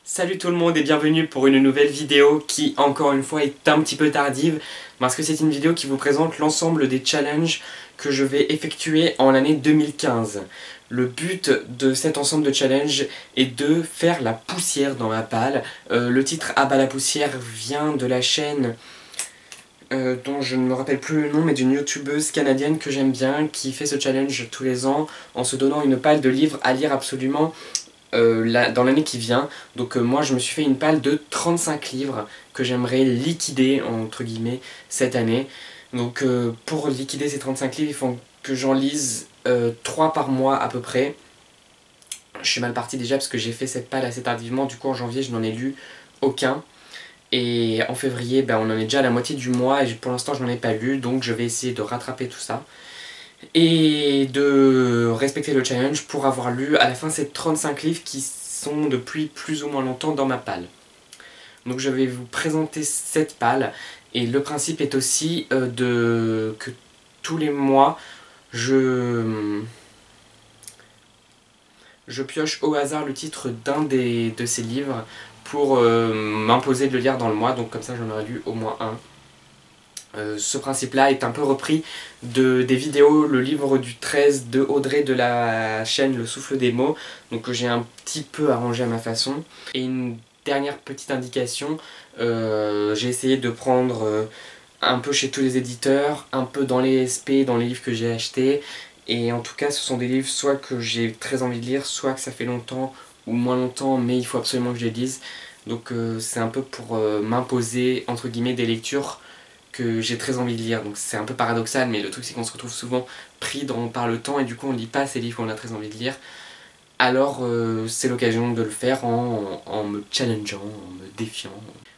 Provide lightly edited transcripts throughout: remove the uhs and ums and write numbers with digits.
Salut tout le monde et bienvenue pour une nouvelle vidéo qui, encore une fois, est un petit peu tardive parce que c'est une vidéo qui vous présente l'ensemble des challenges que je vais effectuer en l'année 2015. Le but de cet ensemble de challenges est de faire la poussière dans ma palle. Le titre Abat la poussière vient de la chaîne dont je ne me rappelle plus le nom, mais d'une youtubeuse canadienne que j'aime bien qui fait ce challenge tous les ans en se donnant une palle de livres à lire absolument dans l'année qui vient. Donc moi je me suis fait une palle de 35 livres que j'aimerais liquider entre guillemets cette année. Donc pour liquider ces 35 livres il faut que j'en lise 3 par mois à peu près. Je suis mal parti déjà parce que j'ai fait cette palle assez tardivement, du coup en janvier je n'en ai lu aucun. Et en février on en est déjà à la moitié du mois et pour l'instant je n'en ai pas lu, donc je vais essayer de rattraper tout ça et de respecter le challenge pour avoir lu à la fin ces 35 livres qui sont depuis plus ou moins longtemps dans ma palle. Donc je vais vous présenter cette palle et le principe est aussi que tous les mois je pioche au hasard le titre d'un de ces livres pour m'imposer de le lire dans le mois, donc comme ça j'en aurai lu au moins un. Ce principe-là est un peu repris des vidéos Le livre du 13 de Audrey de la chaîne Le Souffle des mots, donc que j'ai un petit peu arrangé à ma façon. Et une dernière petite indication, j'ai essayé de prendre un peu chez tous les éditeurs, un peu dans les SP, dans les livres que j'ai achetés, et en tout cas ce sont des livres soit que j'ai très envie de lire, soit que ça fait longtemps ou moins longtemps, mais il faut absolument que je les lise. Donc c'est un peu pour m'imposer entre guillemets des lectures que j'ai très envie de lire. Donc c'est un peu paradoxal, mais le truc c'est qu'on se retrouve souvent pris par le temps et du coup on lit pas ces livres qu'on a très envie de lire. Alors c'est l'occasion de le faire en me challengeant, en me défiant.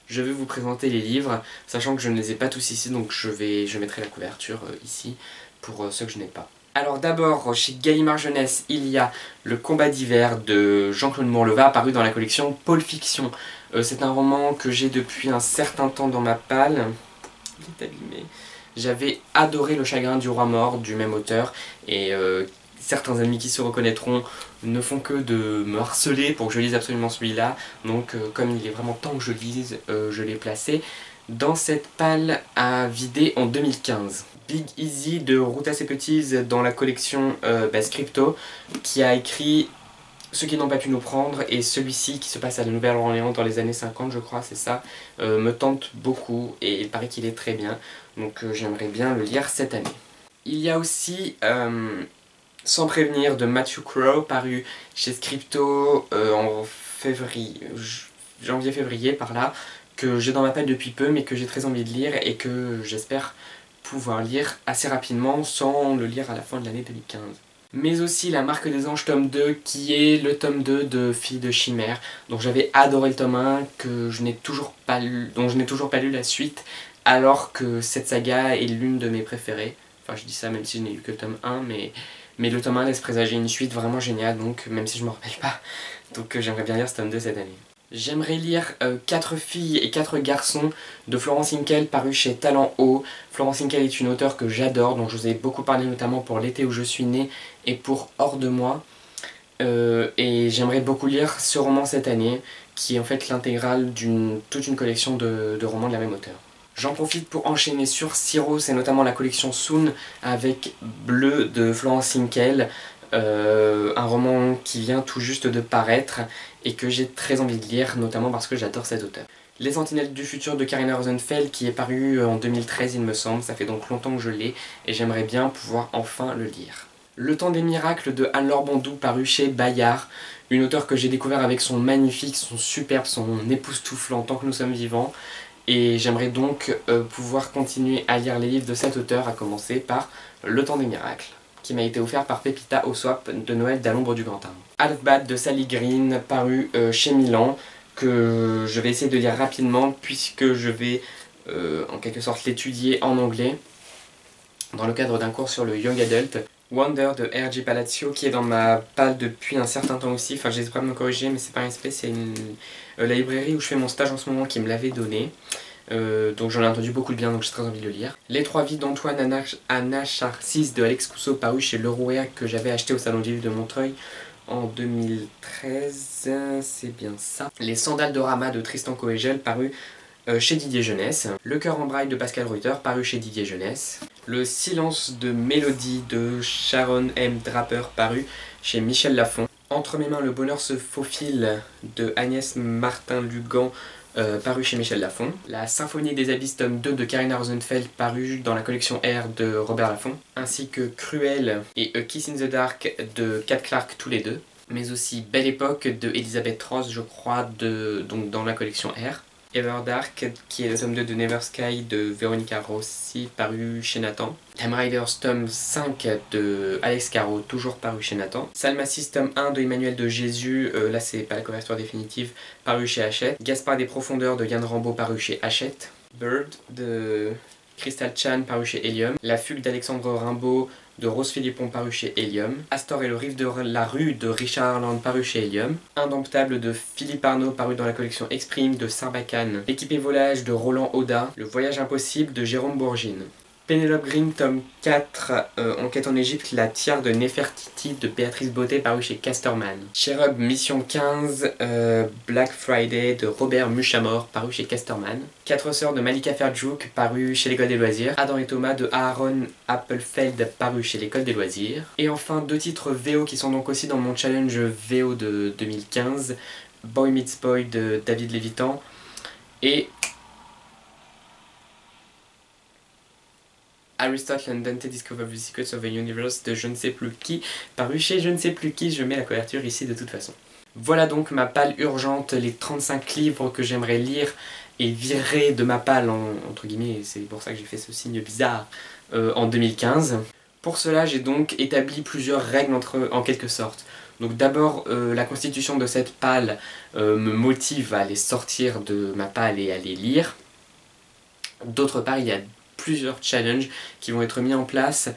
Je vais vous présenter les livres, sachant que je ne les ai pas tous ici, donc je mettrai la couverture ici pour ceux que je n'ai pas. Alors d'abord, chez Gallimard Jeunesse, il y a Le combat d'hiver de Jean-Claude Morleva, paru dans la collection Pôle Fiction. C'est un roman que j'ai depuis un certain temps dans ma palle. Il est abîmé. J'avais adoré Le chagrin du roi mort du même auteur et certains amis qui se reconnaîtront ne font que de me harceler pour que je lise absolument celui-là. Donc comme il est vraiment temps que je lise, je l'ai placé dans cette palle à vider en 2015. Big Easy de Ruta Sepetys dans la collection Scripto, qui a écrit Ceux qui n'ont pas pu nous prendre, et celui-ci qui se passe à la Nouvelle-Orléans dans les années 50 je crois, c'est ça, me tente beaucoup et il paraît qu'il est très bien, donc j'aimerais bien le lire cette année. Il y a aussi Sans prévenir de Matthew Crow, paru chez Scripto en janvier-février par là, que j'ai dans ma palle depuis peu mais que j'ai très envie de lire et que j'espère pouvoir lire assez rapidement sans le lire à la fin de l'année 2015. Mais aussi La Marque des Anges tome 2, qui est le tome 2 de Filles de Chimère, dont j'avais adoré le tome 1, dont je n'ai toujours pas lu la suite, alors que cette saga est l'une de mes préférées. Enfin je dis ça même si je n'ai lu que le tome 1, mais le tome 1 laisse présager une suite vraiment géniale, donc même si je ne me rappelle pas. Donc j'aimerais bien lire ce tome 2 cette année. J'aimerais lire 4 filles et 4 garçons de Florence Hinkel, paru chez Talent Haut. Florence Hinkel est une auteure que j'adore, dont je vous ai beaucoup parlé notamment pour L'été où je suis née et pour Hors de moi. Et j'aimerais beaucoup lire ce roman cette année, qui est en fait l'intégrale toute une collection de romans de la même auteure. J'en profite pour enchaîner sur Ciro, c'est notamment la collection Soon avec Bleu de Florence Hinkel. Un roman qui vient tout juste de paraître et que j'ai très envie de lire, notamment parce que j'adore cet auteur. Les Sentinelles du futur de Karina Rosenfeld, qui est paru en 2013 il me semble, ça fait donc longtemps que je l'ai et j'aimerais bien pouvoir enfin le lire. Le temps des miracles de Anne-Laure Bondou, paru chez Bayard, une auteure que j'ai découvert avec son magnifique, son superbe, son époustouflant Tant que nous sommes vivants, et j'aimerais donc pouvoir continuer à lire les livres de cet auteur, à commencer par Le temps des miracles, qui m'a été offert par Pépita au swap de Noël d'À l'ombre du grand arbre. Half-Bad de Sally Green, paru chez Milan, que je vais essayer de lire rapidement puisque je vais en quelque sorte l'étudier en anglais dans le cadre d'un cours sur le young adult. Wonder de R.J. Palacio, qui est dans ma palle depuis un certain temps aussi, enfin j'essaie pas de me corriger mais c'est pas un SP, c'est la librairie où je fais mon stage en ce moment qui me l'avait donné. Donc j'en ai entendu beaucoup de bien, donc j'ai très envie de le lire. Les trois vies d'Antoine Anacharsis de Alex Cousseau, paru chez Lerouet, que j'avais acheté au Salon du Livre de Montreuil en 2013, c'est bien ça. Les Sandales de Rama de Tristan Coégel, paru chez Didier Jeunesse. Le Cœur en braille de Pascal Ruyter, paru chez Didier Jeunesse. Le Silence de Mélodie de Sharon M. Draper, paru chez Michel Lafon. Entre mes mains, Le Bonheur se faufile de Agnès Martin-Lugan, paru chez Michel Lafon. La Symphonie des Abysses tome 2 de Karina Rosenfeld, paru dans la collection R de Robert Laffont. Ainsi que Cruel et A Kiss in the Dark de Kat Clark, tous les deux. Mais aussi Belle Époque de Elisabeth Ross, je crois, donc dans la collection R. Everdark, qui est le tome 2 de Never Sky de Veronica Rossi, paru chez Nathan. Time Riders tome 5 de Alex Caro, toujours paru chez Nathan. Salmacis tome 1 de Emmanuel de Jésus, là c'est pas la couverture définitive, paru chez Hachette. Gaspard des Profondeurs de Yann Rambaud, paru chez Hachette. Bird de Crystal Chan, paru chez Helium. La Fugue d'Alexandre Rimbaud de Rose Philippon, paru chez Helium. Astor et le Riff de la Rue de Richard Arland, paru chez Helium. Indomptable de Philippe Arnaud, paru dans la collection Exprime de Sarbacane. L'équipé volage de Roland Oda. Le Voyage impossible de Jérôme Bourgine. Penelope Green, tome 4, Enquête en Égypte, la tiare de Nefertiti de Béatrice Beauté, paru chez Casterman. Cherub, Mission 15, Black Friday de Robert Muchamore, paru chez Casterman. 4 sœurs de Malika Ferjouk, paru chez l'École des Loisirs. Adam et Thomas de Aaron Appelfeld, paru chez l'École des Loisirs. Et enfin 2 titres VO qui sont donc aussi dans mon challenge VO de 2015. Boy Meets Boy de David Lévitan et Aristotle and Dante Discover the Secrets of the Universe de je ne sais plus qui, paru chez je ne sais plus qui, je mets la couverture ici de toute façon. Voilà donc ma palle urgente, les 35 livres que j'aimerais lire et virer de ma palle, entre guillemets, c'est pour ça que j'ai fait ce signe bizarre, en 2015. Pour cela, j'ai donc établi plusieurs règles en quelque sorte. Donc d'abord, la constitution de cette palle me motive à les sortir de ma palle et à les lire. D'autre part, il y a plusieurs challenges qui vont être mis en place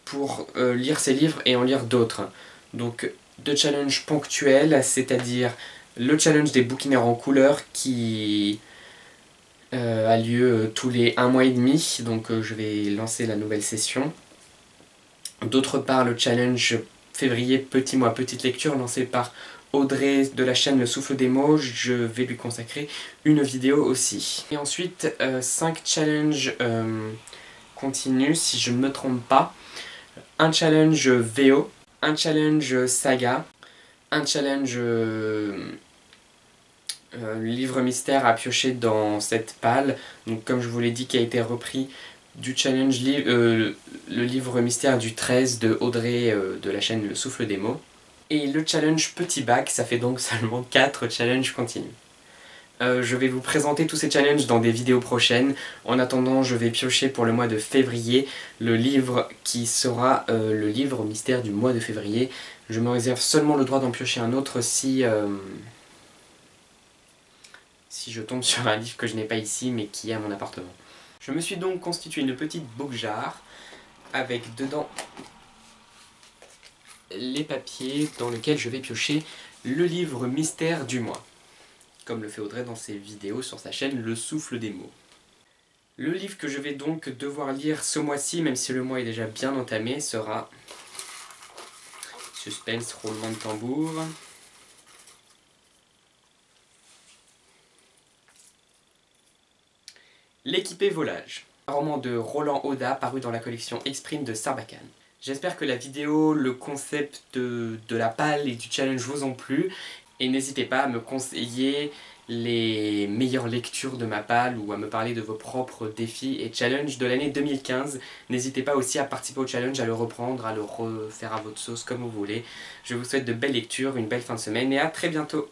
pour lire ces livres et en lire d'autres. Donc 2 challenges ponctuels, c'est-à-dire le challenge des bouquinaires en couleur qui a lieu tous les 1 mois et demi, donc je vais lancer la nouvelle session. D'autre part, le challenge février petit mois petite lecture lancé par Audrey de la chaîne Le Souffle des mots, je vais lui consacrer une vidéo aussi. Et ensuite 5 challenges continus si je ne me trompe pas. Un challenge VO, un challenge saga, un challenge livre mystère à piocher dans cette palle, donc comme je vous l'ai dit qui a été repris du challenge le livre mystère du 13 de Audrey de la chaîne Le Souffle des mots. Et le challenge petit bac, ça fait donc seulement 4 challenges continus. Je vais vous présenter tous ces challenges dans des vidéos prochaines. En attendant, je vais piocher pour le mois de février le livre qui sera le livre mystère du mois de février. Je me réserve seulement le droit d'en piocher un autre si je tombe sur un livre que je n'ai pas ici mais qui est à mon appartement. Je me suis donc constitué une petite book jar avec dedans les papiers dans lesquels je vais piocher le livre mystère du mois, comme le fait Audrey dans ses vidéos sur sa chaîne Le Souffle des mots. Le livre que je vais donc devoir lire ce mois-ci, même si le mois est déjà bien entamé, sera... Suspense, roulement de tambour... L'équipé volage, un roman de Roland Oda paru dans la collection Exprime de Sarbacane. J'espère que la vidéo, le concept de la palle et du challenge vous ont plu. Et n'hésitez pas à me conseiller les meilleures lectures de ma palle ou à me parler de vos propres défis et challenges de l'année 2015. N'hésitez pas aussi à participer au challenge, à le reprendre, à le refaire à votre sauce comme vous voulez. Je vous souhaite de belles lectures, une belle fin de semaine et à très bientôt.